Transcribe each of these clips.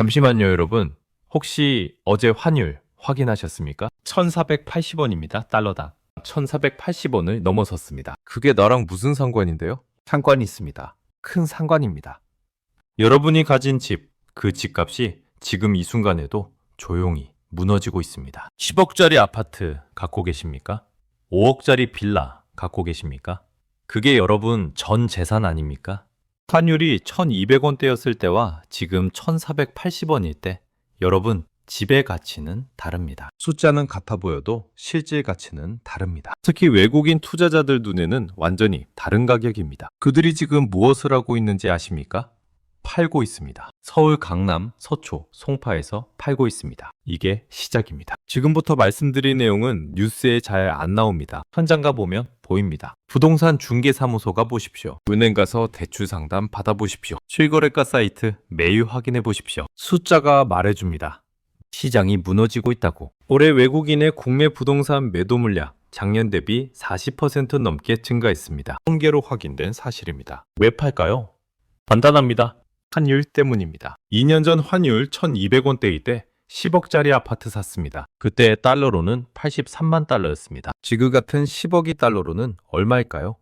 잠시만요, 여러분. 혹시 어제 환율 확인하셨습니까? 1480원입니다. 달러당. 1480원을 넘어섰습니다. 그게 나랑 무슨 상관인데요? 상관이 있습니다. 큰 상관입니다. 여러분이 가진 집, 그 집값이 지금 이 순간에도 조용히 무너지고 있습니다. 10억짜리 아파트 갖고 계십니까? 5억짜리 빌라 갖고 계십니까? 그게 여러분 전 재산 아닙니까? 환율이 1200원대였을 때와 지금 1480원일 때 여러분 집의 가치는 다릅니다. 숫자는 같아 보여도 실질 가치는 다릅니다. 특히 외국인 투자자들 눈에는 완전히 다른 가격입니다. 그들이 지금 무엇을 하고 있는지 아십니까? 팔고 있습니다. 서울 강남, 서초, 송파에서 팔고 있습니다. 이게 시작입니다. 지금부터 말씀드린 내용은 뉴스에 잘 안 나옵니다. 현장 가보면 보입니다. 부동산 중개사무소 가보십시오. 은행 가서 대출 상담 받아보십시오. 실거래가 사이트 매일 확인해 보십시오. 숫자가 말해줍니다. 시장이 무너지고 있다고. 올해 외국인의 국내 부동산 매도 물량 작년 대비 40% 넘게 증가했습니다. 통계로 확인된 사실입니다. 왜 팔까요? 간단합니다. 환율 때문입니다. 2년 전 환율 1200원대일 때 10억짜리 아파트 샀습니다. 그때 달러로는 83만 달러였습니다. 지금 같은 10억이 달러로는 얼마일까요?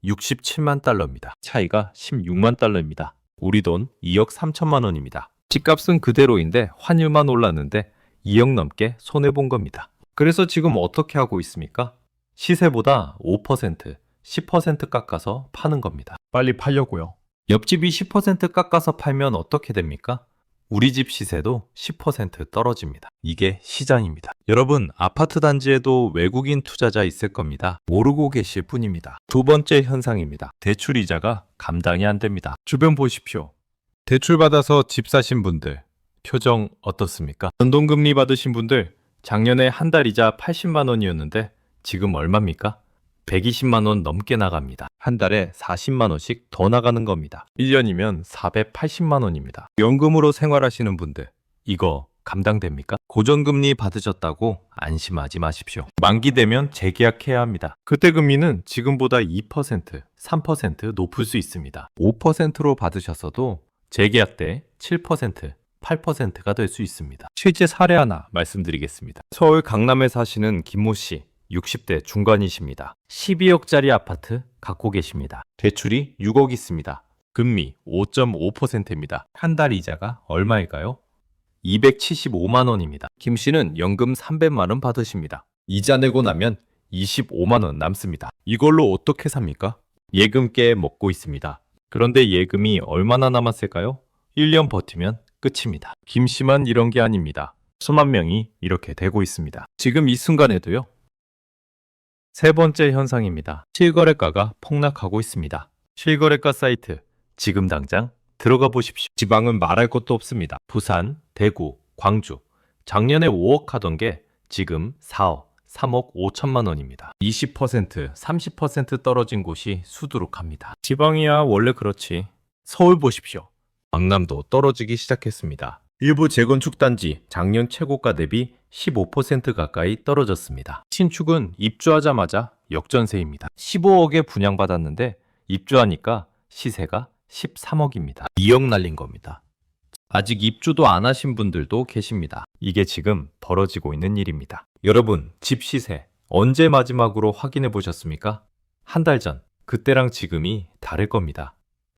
67만 달러입니다. 차이가 16만 달러입니다. 우리 돈 2억 3천만 원입니다. 집값은 그대로인데 환율만 올랐는데 2억 넘게 손해본 겁니다. 그래서 지금 어떻게 하고 있습니까? 시세보다 5%, 10% 깎아서 파는 겁니다. 빨리 팔려고요. 옆집이 10% 깎아서 팔면 어떻게 됩니까? 우리 집 시세도 10% 떨어집니다. 이게 시장입니다. 여러분, 아파트 단지에도 외국인 투자자 있을 겁니다. 모르고 계실 뿐입니다. 두 번째 현상입니다. 대출 이자가 감당이 안 됩니다. 주변 보십시오. 대출 받아서 집 사신 분들, 표정 어떻습니까? 변동금리 받으신 분들, 작년에 한 달 이자 80만 원이었는데 지금 얼마입니까? 120만 원 넘게 나갑니다. 한 달에 40만 원씩 더 나가는 겁니다. 1년이면 480만 원입니다. 연금으로 생활하시는 분들, 이거 감당됩니까? 고정금리 받으셨다고 안심하지 마십시오. 만기 되면 재계약해야 합니다. 그때 금리는 지금보다 2%, 3% 높을 수 있습니다. 5%로 받으셨어도 재계약 때 7%, 8%가 될 수 있습니다. 실제 사례 하나 말씀드리겠습니다. 서울 강남에 사시는 김모 씨. 60대 중반이십니다. 12억짜리 아파트 갖고 계십니다. 대출이 6억 있습니다. 금리 5.5%입니다. 한 달 이자가 얼마일까요? 275만 원입니다. 김 씨는 연금 300만 원 받으십니다. 이자 내고 나면 25만 원 남습니다. 이걸로 어떻게 삽니까? 예금 깨 먹고 있습니다. 그런데 예금이 얼마나 남았을까요? 1년 버티면 끝입니다. 김 씨만 이런 게 아닙니다. 수만 명이 이렇게 되고 있습니다. 지금 이 순간에도요. 세 번째 현상입니다. 실거래가가 폭락하고 있습니다. 실거래가 사이트 지금 당장 들어가 보십시오. 지방은 말할 것도 없습니다. 부산, 대구, 광주 작년에 5억 하던 게 지금 4억, 3억 5천만 원입니다. 20%, 30% 떨어진 곳이 수두룩합니다. 지방이야 원래 그렇지. 서울 보십시오. 강남도 떨어지기 시작했습니다. 일부 재건축 단지 작년 최고가 대비 15% 가까이 떨어졌습니다. 신축은 입주하자마자 역전세입니다. 15억에 분양받았는데 입주하니까 시세가 13억입니다. 2억 날린 겁니다. 아직 입주도 안 하신 분들도 계십니다. 이게 지금 벌어지고 있는 일입니다. 여러분, 집 시세 언제 마지막으로 확인해 보셨습니까? 한 달 전, 그때랑 지금이 다를 겁니다.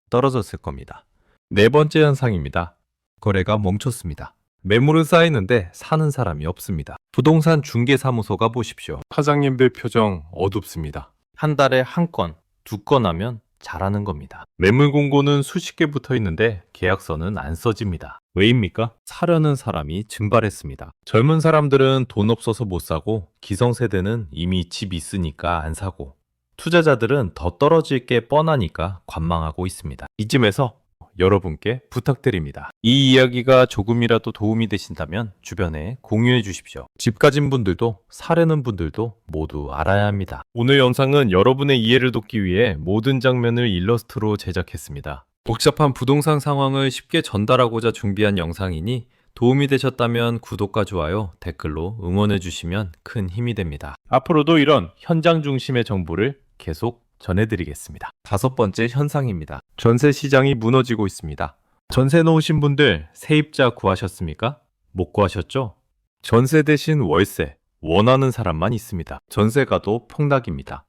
떨어졌을 겁니다. 네 번째 현상입니다. 거래가 멈췄습니다. 매물은 쌓이는데 사는 사람이 없습니다. 부동산 중개사무소가 보십시오. 사장님들 표정 어둡습니다. 한 달에 한 건, 두 건 하면 잘하는 겁니다. 매물 공고는 수십 개 붙어 있는데 계약서는 안 써집니다. 왜입니까? 사려는 사람이 증발했습니다. 젊은 사람들은 돈 없어서 못 사고 기성세대는 이미 집 있으니까 안 사고 투자자들은 더 떨어질 게 뻔하니까 관망하고 있습니다. 이쯤에서 여러분께 부탁드립니다. 이 이야기가 조금이라도 도움이 되신다면 주변에 공유해 주십시오. 집 가진 분들도 사려는 분들도 모두 알아야 합니다. 오늘 영상은 여러분의 이해를 돕기 위해 모든 장면을 일러스트로 제작했습니다. 복잡한 부동산 상황을 쉽게 전달하고자 준비한 영상이니 도움이 되셨다면 구독과 좋아요, 댓글로 응원해 주시면 큰 힘이 됩니다. 앞으로도 이런 현장 중심의 정보를 계속 전해드리겠습니다. 다섯 번째 현상입니다. 전세 시장이 무너지고 있습니다. 전세 놓으신 분들 세입자 구하셨습니까? 못 구하셨죠? 전세 대신 월세 원하는 사람만 있습니다. 전세가도 폭락입니다.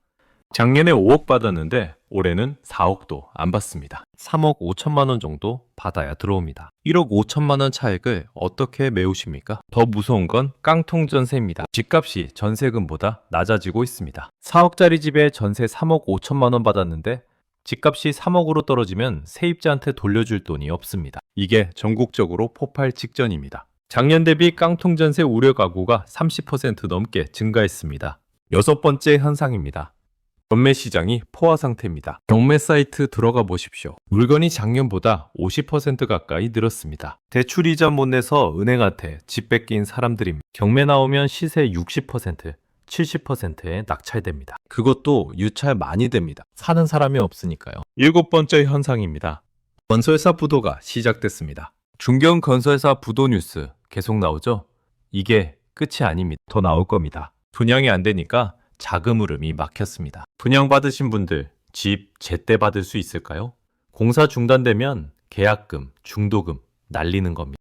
작년에 5억 받았는데 올해는 4억도 안 받습니다. 3억 5천만 원 정도 받아야 들어옵니다. 1억 5천만 원 차익을 어떻게 메우십니까? 더 무서운 건 깡통 전세입니다. 집값이 전세금보다 낮아지고 있습니다. 4억짜리 집에 전세 3억 5천만 원 받았는데 집값이 3억으로 떨어지면 세입자한테 돌려줄 돈이 없습니다. 이게 전국적으로 폭발 직전입니다. 작년 대비 깡통 전세 우려 가구가 30% 넘게 증가했습니다. 여섯 번째 현상입니다. 경매 시장이 포화 상태입니다. 경매 사이트 들어가 보십시오. 물건이 작년보다 50% 가까이 늘었습니다. 대출 이자 못 내서 은행한테 집 뺏긴 사람들입니다. 경매 나오면 시세 60%, 70%에 낙찰됩니다. 그것도 유찰 많이 됩니다. 사는 사람이 없으니까요. 일곱 번째 현상입니다. 건설사 부도가 시작됐습니다. 중견 건설사 부도 뉴스 계속 나오죠? 이게 끝이 아닙니다. 더 나올 겁니다. 분양이 안 되니까 자금 흐름이 막혔습니다. 분양받으신 분들 집 제때 받을 수 있을까요? 공사 중단되면 계약금, 중도금 날리는 겁니다.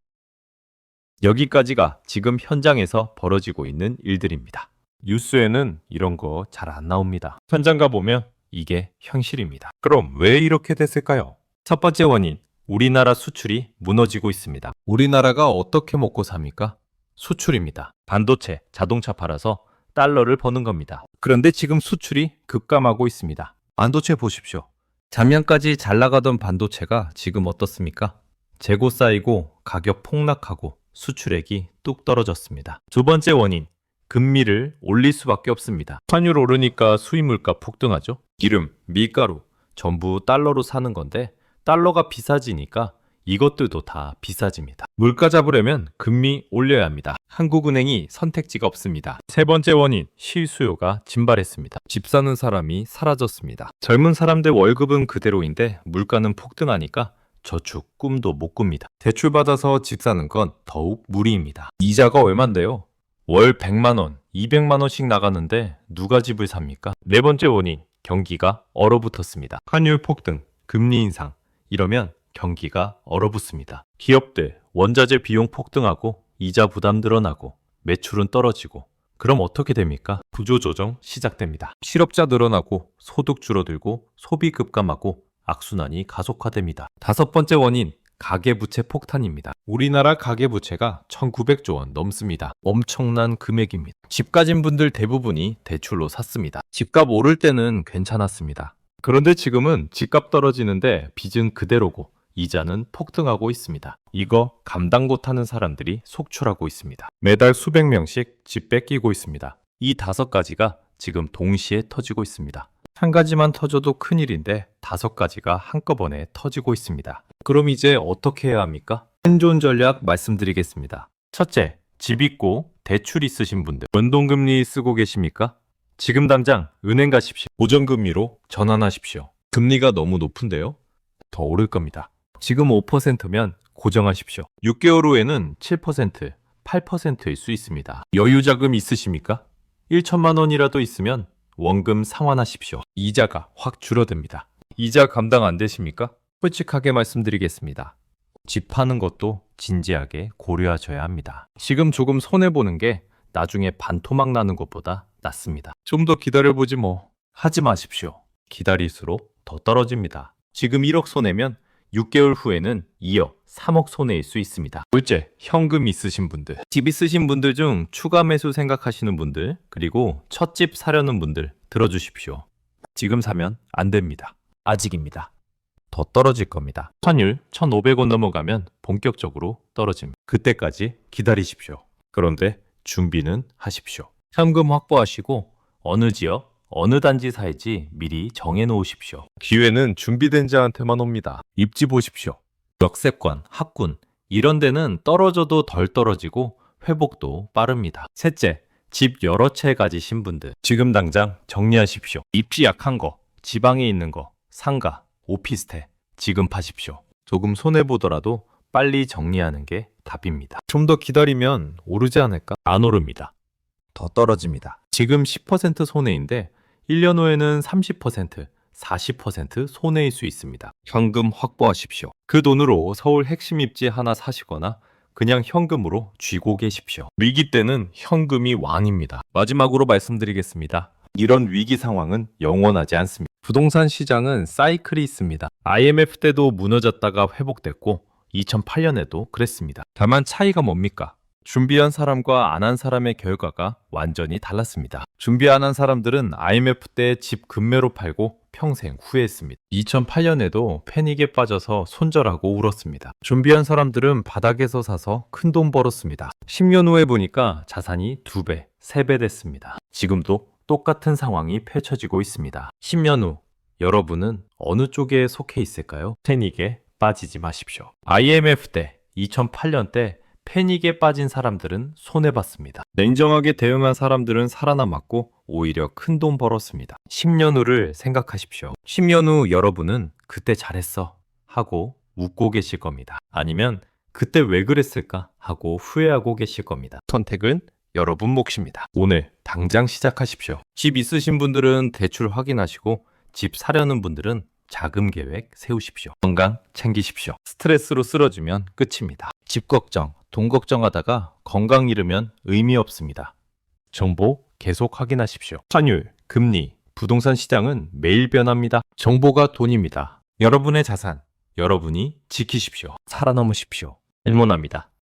여기까지가 지금 현장에서 벌어지고 있는 일들입니다. 뉴스에는 이런 거 잘 안 나옵니다. 현장 가보면 이게 현실입니다. 그럼 왜 이렇게 됐을까요? 첫 번째 원인, 우리나라 수출이 무너지고 있습니다. 우리나라가 어떻게 먹고 삽니까? 수출입니다. 반도체, 자동차 팔아서 달러를 버는 겁니다. 그런데 지금 수출이 급감하고 있습니다. 반도체 보십시오. 작년까지 잘 나가던 반도체가 지금 어떻습니까? 재고 쌓이고 가격 폭락하고 수출액이 뚝 떨어졌습니다. 두 번째 원인, 금리를 올릴 수밖에 없습니다. 환율 오르니까 수입 물가 폭등하죠. 기름, 밀가루 전부 달러로 사는 건데 달러가 비싸지니까 이것들도 다 비싸집니다. 물가 잡으려면 금리 올려야 합니다. 한국은행이 선택지가 없습니다. 세 번째 원인, 실수요가 증발했습니다. 집 사는 사람이 사라졌습니다. 젊은 사람들 월급은 그대로인데 물가는 폭등하니까 저축 꿈도 못 꿉니다. 대출 받아서 집 사는 건 더욱 무리입니다. 이자가 얼만데요? 월 100만 원, 200만 원씩 나가는데 누가 집을 삽니까? 네 번째 원인, 경기가 얼어붙었습니다. 환율 폭등, 금리 인상 이러면 경기가 얼어붙습니다. 기업들, 원자재 비용 폭등하고 이자 부담 늘어나고 매출은 떨어지고 그럼 어떻게 됩니까? 구조조정 시작됩니다. 실업자 늘어나고 소득 줄어들고 소비 급감하고 악순환이 가속화됩니다. 다섯 번째 원인, 가계부채 폭탄입니다. 우리나라 가계부채가 1900조 원 넘습니다. 엄청난 금액입니다. 집 가진 분들 대부분이 대출로 샀습니다. 집값 오를 때는 괜찮았습니다. 그런데 지금은 집값 떨어지는데 빚은 그대로고 이자는 폭등하고 있습니다. 이거 감당 못하는 사람들이 속출하고 있습니다. 매달 수백 명씩 집 뺏기고 있습니다. 이 다섯 가지가 지금 동시에 터지고 있습니다. 한 가지만 터져도 큰일인데 다섯 가지가 한꺼번에 터지고 있습니다. 그럼 이제 어떻게 해야 합니까? 생존 전략 말씀드리겠습니다. 첫째, 집 있고 대출 있으신 분들 연동금리 쓰고 계십니까? 지금 당장 은행 가십시오. 고정금리로 전환하십시오. 금리가 너무 높은데요? 더 오를 겁니다. 지금 5%면 고정하십시오. 6개월 후에는 7%, 8%일 수 있습니다. 여유자금 있으십니까? 1천만 원이라도 있으면 원금 상환하십시오. 이자가 확 줄어듭니다. 이자 감당 안 되십니까? 솔직하게 말씀드리겠습니다. 집 파는 것도 진지하게 고려하셔야 합니다. 지금 조금 손해보는 게 나중에 반토막 나는 것보다 낫습니다. 좀 더 기다려보지 뭐. 하지 마십시오. 기다릴수록 더 떨어집니다. 지금 1억 손해면 6개월 후에는 2억, 3억 손해일 수 있습니다. 둘째, 현금 있으신 분들. 집 있으신 분들 중 추가 매수 생각하시는 분들, 그리고 첫 집 사려는 분들 들어주십시오. 지금 사면 안 됩니다. 아직입니다. 더 떨어질 겁니다. 환율 1,500원 넘어가면 본격적으로 떨어집니다. 그때까지 기다리십시오. 그런데 준비는 하십시오. 현금 확보하시고 어느 지역, 어느 단지 살지 미리 정해놓으십시오. 기회는 준비된 자한테만 옵니다. 입지 보십시오. 역세권, 학군 이런 데는 떨어져도 덜 떨어지고 회복도 빠릅니다. 셋째, 집 여러 채 가지신 분들 지금 당장 정리하십시오. 입지 약한 거, 지방에 있는 거, 상가, 오피스텔 지금 파십시오. 조금 손해보더라도 빨리 정리하는 게 답입니다. 좀 더 기다리면 오르지 않을까? 안 오릅니다. 더 떨어집니다. 지금 10% 손해인데 1년 후에는 30%, 40% 손해일 수 있습니다. 현금 확보하십시오. 그 돈으로 서울 핵심 입지 하나 사시거나 그냥 현금으로 쥐고 계십시오. 위기 때는 현금이 왕입니다. 마지막으로 말씀드리겠습니다. 이런 위기 상황은 영원하지 않습니다. 부동산 시장은 사이클이 있습니다. IMF 때도 무너졌다가 회복됐고 2008년에도 그랬습니다. 다만 차이가 뭡니까? 준비한 사람과 안 한 사람의 결과가 완전히 달랐습니다. 준비 안 한 사람들은 IMF 때 집 급매로 팔고 평생 후회했습니다. 2008년에도 패닉에 빠져서 손절하고 울었습니다. 준비한 사람들은 바닥에서 사서 큰 돈 벌었습니다. 10년 후에 보니까 자산이 2배, 3배 됐습니다. 지금도 똑같은 상황이 펼쳐지고 있습니다. 10년 후 여러분은 어느 쪽에 속해 있을까요? 패닉에 빠지지 마십시오. IMF 때, 2008년 때 패닉에 빠진 사람들은 손해봤습니다. 냉정하게 대응한 사람들은 살아남았고 오히려 큰 돈 벌었습니다. 10년 후를 생각하십시오. 10년 후 여러분은 그때 잘했어 하고 웃고 계실 겁니다. 아니면 그때 왜 그랬을까 하고 후회하고 계실 겁니다. 선택은 여러분 몫입니다. 오늘 당장 시작하십시오. 집 있으신 분들은 대출 확인하시고 집 사려는 분들은 자금 계획 세우십시오. 건강 챙기십시오. 스트레스로 쓰러지면 끝입니다. 집 걱정, 돈 걱정하다가 건강 잃으면 의미 없습니다. 정보 계속 확인하십시오. 환율, 금리, 부동산 시장은 매일 변합니다. 정보가 돈입니다. 여러분의 자산, 여러분이 지키십시오. 살아남으십시오. 일몬합니다.